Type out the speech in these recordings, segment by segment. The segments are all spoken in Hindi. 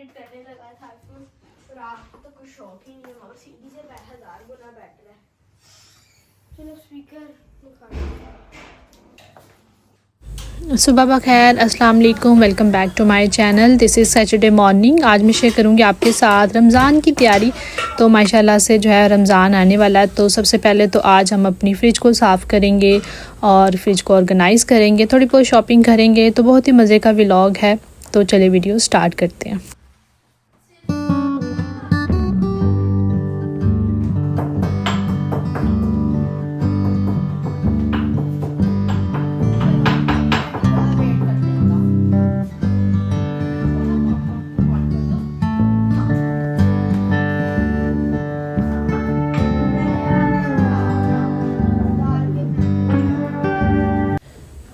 एडिट करने लगा था तो रात को तो कुछ शौक ही नहीं है और सीढ़ी से 1000 गुना बेटर है। चलो स्पीकर निकाल। सुबह बखैर, अस्सलाम वालेकुम, welcome back to my channel. This is Saturday morning. आज मैं शेयर करूंगी आपके साथ रमज़ान की तैयारी। तो माशाल्लाह से जो है रमज़ान आने वाला है, तो सबसे पहले तो आज हम अपनी फ़्रिज को साफ़ करेंगे और फ्रिज को ऑर्गेनाइज़ करेंगे, थोड़ी बहुत शॉपिंग करेंगे। तो बहुत ही मज़े का व्लॉग है, तो चलिए वीडियो स्टार्ट करते हैं।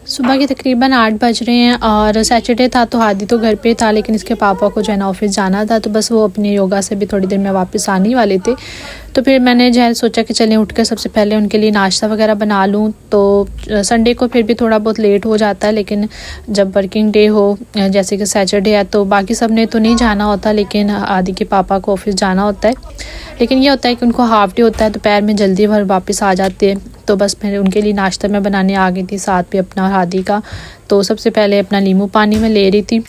सुबह के तकरीबन 8 बज रहे हैं और सैटरडे था तो हादी तो घर पे था, लेकिन इसके पापा को जो है ना ऑफिस जाना था, तो बस वो अपने योगा से भी थोड़ी देर में वापस आने वाले थे। तो फिर मैंने जो है सोचा कि चलें उठकर सबसे पहले उनके लिए नाश्ता वगैरह बना लूँ। तो संडे को फिर भी थोड़ा बहुत लेट हो जाता है, लेकिन जब वर्किंग डे हो जैसे कि सैटरडे है तो बाकी सब ने तो नहीं जाना होता, लेकिन आदि के पापा को ऑफिस जाना होता है। लेकिन ये होता है कि उनको हाफ डे होता है, दोपहर में जल्दी भर वापस आ जाते हैं। तो बस फिर उनके लिए नाश्ता मैं बनाने आ गई थी, साथ पे अपना हादी का। तो सबसे पहले अपना नींबू पानी में ले रही थी।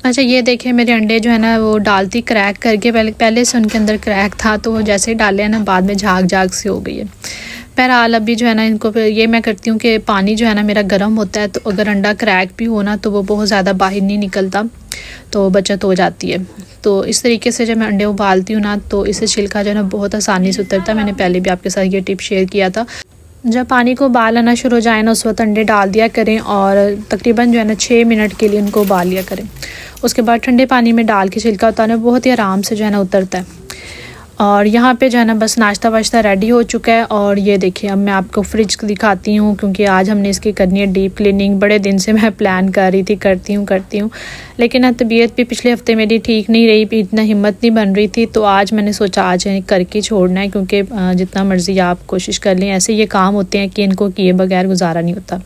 अच्छा ये देखिए मेरे अंडे जो है ना वो डालती क्रैक करके, पहले से उनके अंदर क्रैक था, तो वो जैसे ही डाले हैं ना बाद में झाग सी हो गई है। बहरहाल अभी जो है ना इनको फिर ये मैं करती हूँ कि पानी जो है ना मेरा गर्म होता है, तो अगर अंडा क्रैक भी हो ना तो वो बहुत ज़्यादा बाहर नहीं निकलता, तो बचत हो जाती है। तो इस तरीके से जब मैं अंडे उबालती हूँ ना तो इससे छिलका जो है ना बहुत आसानी से उतरता है। मैंने पहले भी आपके साथ ये टिप शेयर किया था। जब पानी को उबाल आना शुरू हो जाए ना उस वक्त अंडे डाल दिया करें और तकरीबन जो है ना 6 मिनट के लिए उनको उबाल लिया करें। उसके बाद ठंडे पानी में डाल के छिलका उतारना बहुत ही आराम से जो है ना उतरता है। और यहाँ पे जो है ना बस नाश्ता वाश्ता रेडी हो चुका है। और ये देखिए अब मैं आपको फ्रिज दिखाती हूँ, क्योंकि आज हमने इसकी करनी है डीप क्लीनिंग। बड़े दिन से मैं प्लान कर रही थी, करती हूँ, लेकिन ना तबीयत भी पिछले हफ्ते मेरी ठीक नहीं रही, इतना हिम्मत नहीं बन रही थी। तो आज मैंने सोचा आज करके छोड़ना है, क्योंकि जितना मर्ज़ी आप कोशिश कर लें, ऐसे ये काम होते हैं कि इनको किए बगैर गुजारा नहीं होता।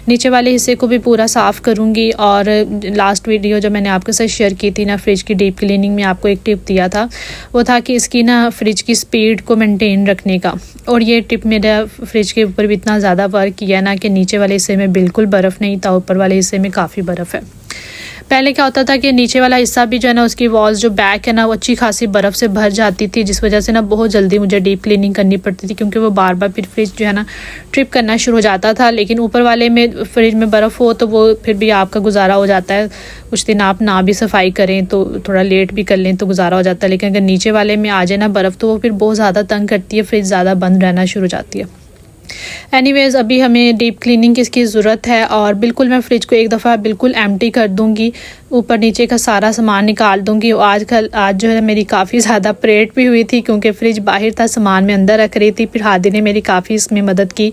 नीचे वाले हिस्से को भी पूरा साफ़ करूँगी। और लास्ट वीडियो जो मैंने आपके साथ शेयर की थी ना फ्रिज की डीप क्लीनिंग में, आपको एक टिप दिया था, वो था कि इसकी ना फ्रिज की स्पीड को मेंटेन रखने का। और ये टिप मेरा फ्रिज के ऊपर भी इतना ज़्यादा वर्क किया ना कि नीचे वाले हिस्से में बिल्कुल बर्फ़ नहीं था, ऊपर वाले हिस्से में काफ़ी बर्फ़ है। पहले क्या होता था कि नीचे वाला हिस्सा भी जो है ना उसकी वॉल्स जो बैक है ना वो अच्छी खासी बर्फ़ से भर जाती थी, जिस वजह से ना बहुत जल्दी मुझे डीप क्लीनिंग करनी पड़ती थी, क्योंकि वो बार बार फिर फ्रिज जो है ना ट्रिप करना शुरू हो जाता था। लेकिन ऊपर वाले में फ्रिज में बर्फ़ हो तो वो फिर भी आपका गुजारा हो जाता है। कुछ दिन आप ना भी सफाई करें तो थोड़ा लेट भी कर लें तो गुजारा हो जाता है। लेकिन अगर नीचे वाले में आ जाए ना बर्फ़ तो वो फिर बहुत ज़्यादा तंग करती है, फ्रिज ज़्यादा बंद रहना शुरू हो जाती है। एनीवेज़ अभी हमें डीप क्लीनिंग की इसकी ज़रूरत है। और बिल्कुल मैं फ्रिज को एक दफ़ा बिल्कुल एम्प्टी कर दूँगी, ऊपर नीचे का सारा सामान निकाल दूँगी। आज जो है मेरी काफ़ी ज़्यादा परेड भी हुई थी, क्योंकि फ्रिज बाहर था, सामान में अंदर रख रही थी। फिर हादी ने मेरी काफ़ी इसमें मदद की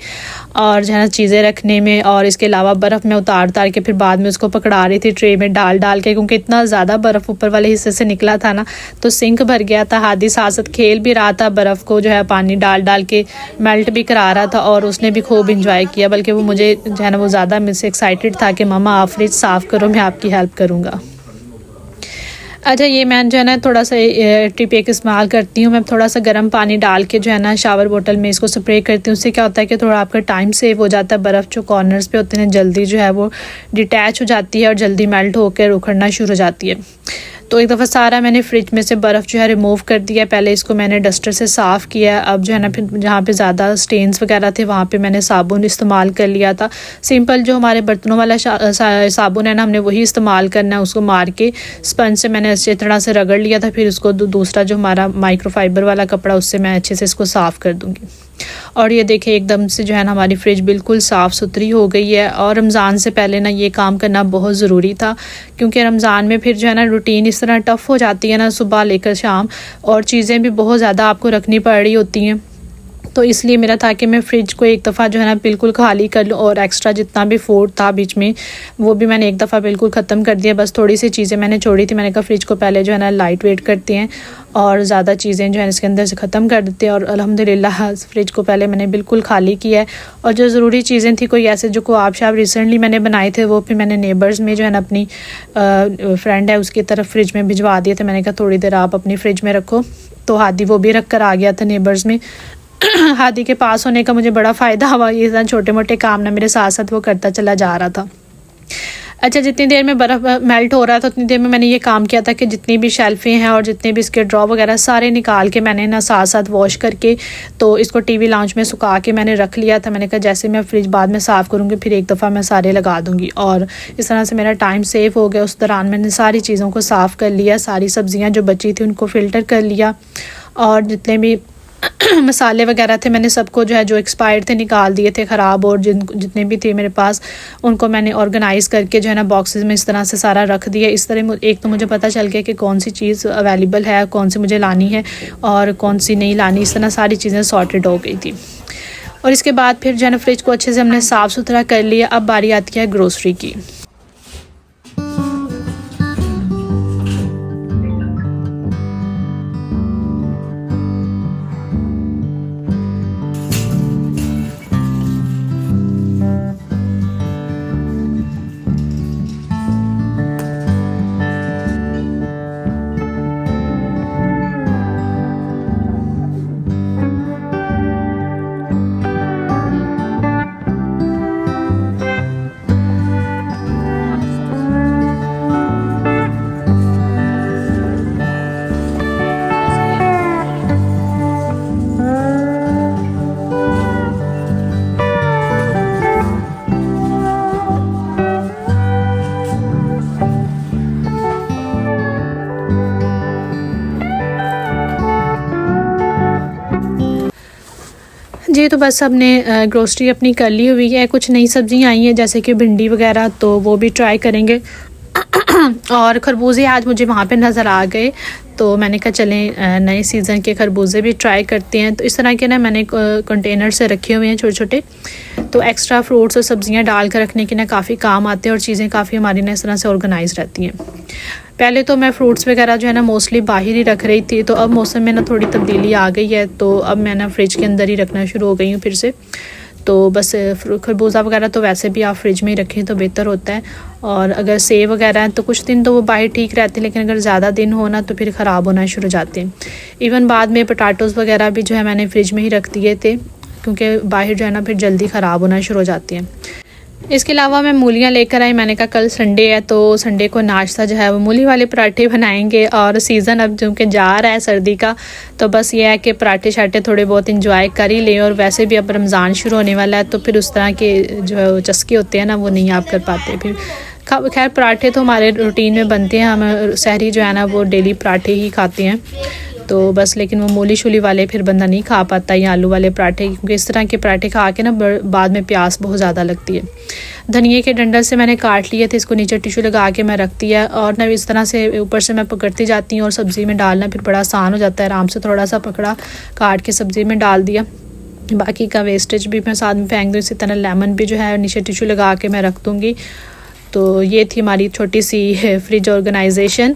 और जो है ना चीज़ें रखने में, और इसके अलावा बर्फ़ में उतार के फिर बाद में उसको पकड़ा रही थी ट्रे में डाल के, क्योंकि इतना ज़्यादा बर्फ़ ऊपर वाले हिस्से से निकला था ना तो सिंक भर गया था। हादी साथ साथ खेल भी रहा था, बर्फ़ को जो है पानी डाल के मेल्ट भी करा रहा था, और उसने भी खूब इंजॉय किया। बल्कि वो मुझे जो है ना वो ज़्यादा मुझसे एक्साइटेड था कि मम्मा आप फ्रिज साफ़ करो, मैं आपकी हेल्प करूँगा। अच्छा ये मैं जो है ना थोड़ा सा टिप एक इस्तेमाल करती हूँ। मैं थोड़ा सा गर्म पानी डाल के जो है ना शावर बोतल में इसको स्प्रे करती हूँ। उससे क्या होता है कि थोड़ा आपका टाइम सेव हो जाता है। बर्फ़ जो कॉर्नर्स पे होते हैं जल्दी जो है वो डिटैच हो जाती है और जल्दी मेल्ट होकर उखड़ना शुरू हो जाती है। तो एक दफ़ा सारा मैंने फ्रिज में से बर्फ़ जो है रिमूव कर दिया। पहले इसको मैंने डस्टर से साफ़ किया। अब जो है ना फिर जहाँ पे ज़्यादा स्टेन्स वगैरह थे वहाँ पे मैंने साबुन इस्तेमाल कर लिया था। सिंपल जो हमारे बर्तनों वाला साबुन है ना, हमने वही इस्तेमाल करना है। उसको मार के स्पंज से मैंने अच्छी तरह से रगड़ लिया था। फिर उसको दूसरा जो हमारा माइक्रोफाइबर वाला कपड़ा, उससे मैं अच्छे से इसको साफ़ कर दूँगी। और ये देखिए एकदम से जो है ना हमारी फ्रिज बिल्कुल साफ़ सुथरी हो गई है। और रमज़ान से पहले ना ये काम करना बहुत ज़रूरी था, क्योंकि रमज़ान में फिर जो है ना रूटीन इस तरह टफ़ हो जाती है ना, सुबह लेकर शाम, और चीज़ें भी बहुत ज़्यादा आपको रखनी पड़ रही होती हैं। तो इसलिए मेरा था कि मैं फ़्रिज को एक दफ़ा जो है ना बिल्कुल खाली कर लूँ और एक्स्ट्रा जितना भी फूड था बीच में वो भी मैंने एक दफ़ा बिल्कुल ख़त्म कर दिया। बस थोड़ी सी चीज़ें मैंने छोड़ी थी। मैंने कहा फ़्रिज को पहले जो है ना लाइट वेट करते हैं और ज़्यादा चीज़ें जो है इसके अंदर से ख़त्म कर देते हैं। और अल्हम्दुलिल्लाह फ़्रिज को पहले मैंने बिल्कुल खाली किया है। और जो ज़रूरी चीज़ें थी कोई ऐसे जो ख्वाब शाब रिसेंटली मैंने बनाए थे वो फिर मैंने नेबर्स में जो है ना अपनी फ्रेंड है उसकी तरफ फ्रिज में भिजवा दिए थे। मैंने कहा थोड़ी देर आप अपनी फ्रिज में रखो, तो हादी वो भी रख कर आ गया था नेबर्स में। हादी के पास होने का मुझे बड़ा फ़ायदा हुआ, ये छोटे मोटे काम ना मेरे साथ साथ वो करता चला जा रहा था। अच्छा, जितनी देर में बर्फ़ मेल्ट हो रहा था उतनी देर में मैंने ये काम किया था कि जितनी भी शेल्फ़ें हैं और जितने भी इसके ड्रॉ वगैरह सारे निकाल के मैंने ना साथ साथ वॉश करके तो इसको टीवी लाउंज में सुखा के मैंने रख लिया था। मैंने कहा जैसे मैं फ्रिज बाद में साफ़ करूँगी फिर एक दफ़ा मैं सारे लगा दूँगी, और इस तरह से मेरा टाइम सेव हो गया। उस दौरान मैंने सारी चीज़ों को साफ़ कर लिया, सारी सब्ज़ियाँ जो बची थी उनको फ़िल्टर कर लिया, और जितने भी मसाले वगैरह थे मैंने सबको जो है जो एक्सपायर्ड थे निकाल दिए थे ख़राब, और जितने भी थे मेरे पास उनको मैंने ऑर्गेनाइज़ करके जो है ना बॉक्सेस में इस तरह से सारा रख दिया। इस तरह एक तो मुझे पता चल गया कि कौन सी चीज़ अवेलेबल है, कौन सी मुझे लानी है और कौन सी नहीं लानी। इस तरह सारी चीज़ें सॉर्टेड हो गई थी। और इसके बाद फिर जो है ना फ्रिज को अच्छे से हमने साफ़ सुथरा कर लिया। अब बारी आती है ग्रोसरी की। जी, तो बस हमने ग्रोसरी अपनी कर ली हुई है। कुछ नई सब्ज़ियाँ आई हैं जैसे कि भिंडी वगैरह, तो वो भी ट्राई करेंगे। और खरबूजे आज मुझे वहाँ पे नज़र आ गए, तो मैंने कहा चलें नए सीज़न के खरबूजे भी ट्राई करते हैं। तो इस तरह के ना मैंने कंटेनर से रखे हुए हैं छोटे छोटे, तो एक्स्ट्रा फ्रूट्स और सब्ज़ियाँ डाल कर रखने के ना काफ़ी काम आते हैं और चीज़ें काफ़ी हमारी ना इस तरह से ऑर्गेनाइज़ रहती हैं। पहले तो मैं फ़्रूट्स वगैरह जो है ना मोस्टली बाहर ही रख रही थी, तो अब मौसम में ना थोड़ी तब्दीली आ गई है, तो अब मैं ना फ्रिज के अंदर ही रखना शुरू हो गई हूँ फिर से। तो बस खरबूजा वगैरह तो वैसे भी आप फ्रिज में ही रखें तो बेहतर होता है। और अगर सेब वगैरह हैं तो कुछ दिन तो वो बाहर ठीक रहते हैं, लेकिन अगर ज़्यादा दिन हो ना तो फिर ख़राब होना शुरू हो जाते हैं। इवन बाद में पोटैटोज़ वगैरह भी जो है मैंने फ्रिज में ही रख दिए थे, क्योंकि बाहर जो है ना फिर जल्दी ख़राब होना शुरू हो जाती हैं। इसके अलावा मैं मूलियाँ लेकर आई। मैंने कहा कल संडे है तो संडे को नाश्ता जो है वो मूली वाले पराठे बनाएंगे, और सीज़न अब जो कि जा रहा है सर्दी का, तो बस ये है कि पराठे शाठे थोड़े बहुत इंजॉय कर ही लें। और वैसे भी अब रमज़ान शुरू होने वाला है, तो फिर उस तरह के जो है चस्के होते हैं ना वो नहीं आप कर पाते। फिर खैर पराठे तो हमारे रूटीन में बनते हैं, हम सहरी जो है ना वो डेली पराठे ही खाते हैं, तो बस। लेकिन वो मूली शूली वाले फिर बंदा नहीं खा पाता, या आलू वाले पराठे, क्योंकि इस तरह के पराठे खा के ना बाद में प्यास बहुत ज़्यादा लगती है। धनिए के डंडल से मैंने काट लिए थे, इसको नीचे टिश्यू लगा के मैं रख दिया, और ना इस तरह से ऊपर से मैं पकड़ती जाती हूँ और सब्ज़ी में डालना फिर बड़ा आसान हो जाता है। आराम से थोड़ा सा पकड़ा, काट के सब्ज़ी में डाल दिया, बाकी का वेस्टेज भी मैं साथ में फेंक दूँ। इसी तरह लेमन भी जो है नीचे टिश्यू लगा के मैं रख दूँगी। तो ये थी हमारी छोटी सी फ्रिज ऑर्गेनाइजेशन।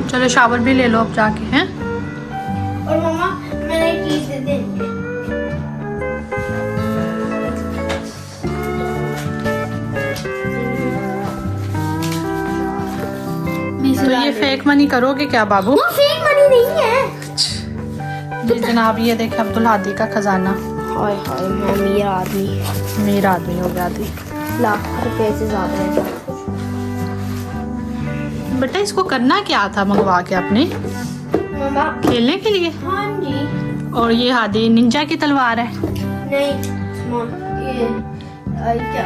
चलो शावर भी ले लो अब जाके, हैं। और मम्मा मैंने एक चीज दे देंगे। तो ये फेक मनी करोगे क्या बाबू? वो फेक मनी नहीं है। जी जनाब, ये देखें अब्दुल हादी का खजाना। हाय हाय, मैं अमीर आदमी, अमीर आदमी हो गया थी। लाख रुपए से ज्यादा है। बेटा इसको करना क्या था मंगवा के आपने? मामा खेलने के लिए? हाँ जी। और ये हादी निंजा की तलवार है? नहीं ये क्या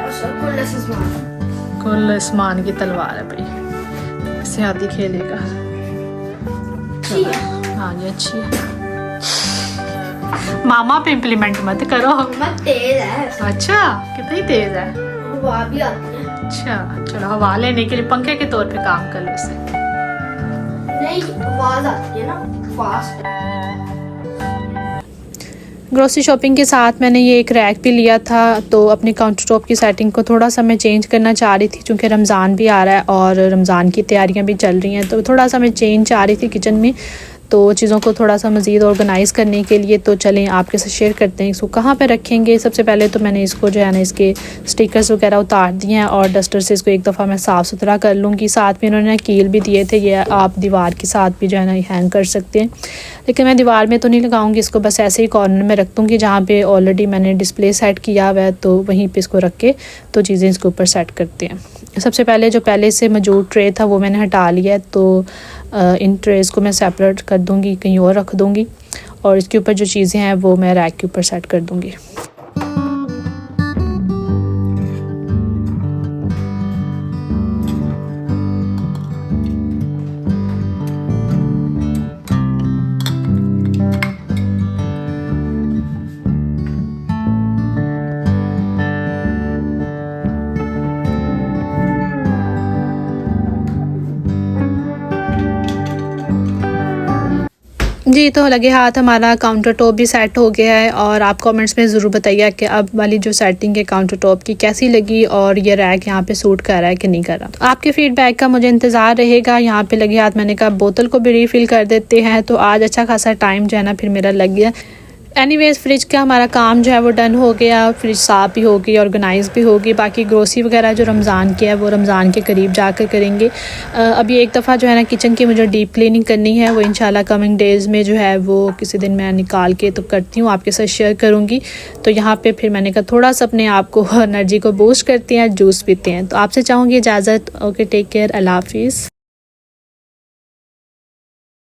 कुल आसमान की तलवार है भाई, इससे हादी खेलेगा। हाँ ये अच्छी है। मामा पे इम्प्लीमेंट मत करो। मत तेज है। अच्छा कितनी तेज है? हवा भी आती है। अच्छा चलो, हवा लेने के लिए पंखे के तौर पे काम कर लो इसे। नहीं आवाज आती है ना, फास्ट। ग्रोसरी शॉपिंग के साथ मैंने ये एक रैक भी लिया था, तो अपनी काउंटर टॉप की सेटिंग को थोड़ा सा मैं चेंज करना चाह रही थी, क्योंकि रमज़ान भी आ रहा है और रमज़ान की तैयारियां भी चल रही हैं, तो थोड़ा सा मैं चेंज चाह रही थी किचन में, तो चीज़ों को थोड़ा सा मज़ीद ऑर्गेनाइज़ करने के लिए। तो चलें आपके साथ शेयर करते हैं इसको कहाँ पे रखेंगे। सबसे पहले तो मैंने इसको जो है ना इसके स्टिकर्स वगैरह उतार दिए हैं और डस्टर से इसको एक दफ़ा मैं साफ़ सुथरा कर लूँगी। साथ में इन्होंने कील भी दिए थे, ये आप दीवार के साथ भी जो है ना हैंग कर सकते हैं, लेकिन मैं दीवार में तो नहीं लगाऊंगी इसको, बस ऐसे ही कॉर्नर में रख दूँगी जहाँ पे ऑलरेडी मैंने डिस्प्ले सेट किया हुआ है, तो वहीं पे इसको रख के तो चीज़ें इसके ऊपर सेट करते हैं। सबसे पहले जो पहले से मौजूद ट्रे था वो मैंने हटा लिया है, तो इन ट्रेज़ को मैं सेपरेट कर दूँगी, कहीं और रख दूँगी, और इसके ऊपर जो चीज़ें हैं वो मैं रैक के ऊपर सेट कर दूँगी। जी तो लगे हाथ हमारा काउंटर टॉप भी सेट हो गया है, और आप कमेंट्स में ज़रूर बताइए कि अब वाली जो सेटिंग है काउंटर टॉप की कैसी लगी और ये रैक यहाँ पे सूट कर रहा है कि नहीं कर रहा। तो आपके फीडबैक का मुझे इंतज़ार रहेगा। यहाँ पे लगे हाथ मैंने कहा बोतल को भी रीफ़िल कर देते हैं, तो आज अच्छा खासा टाइम जो है ना फिर मेरा लग गया। एनीवेज़ फ्रिज का हमारा काम जो है वो डन हो गया, फ्रिज साफ़ भी होगी, ऑर्गेनाइज़ भी होगी। बाकी ग्रोसरी वगैरह जो रमज़ान की है वो रमज़ान के करीब जाकर करेंगे। अभी एक दफ़ा जो है ना किचन की मुझे डीप क्लीनिंग करनी है, वो इंशाल्लाह कमिंग डेज़ में जो है वो किसी दिन मैं निकाल के तो करती हूँ, आपके साथ शेयर करूँगी। तो यहाँ पर फिर मैंने कहा थोड़ा सा अपने आप को एनर्जी को बूस्ट करते हैं, जूस पीते हैं। तो आपसे चाहूँगी इजाज़त। ओके टेक केयर, अल्लाह हाफिज़।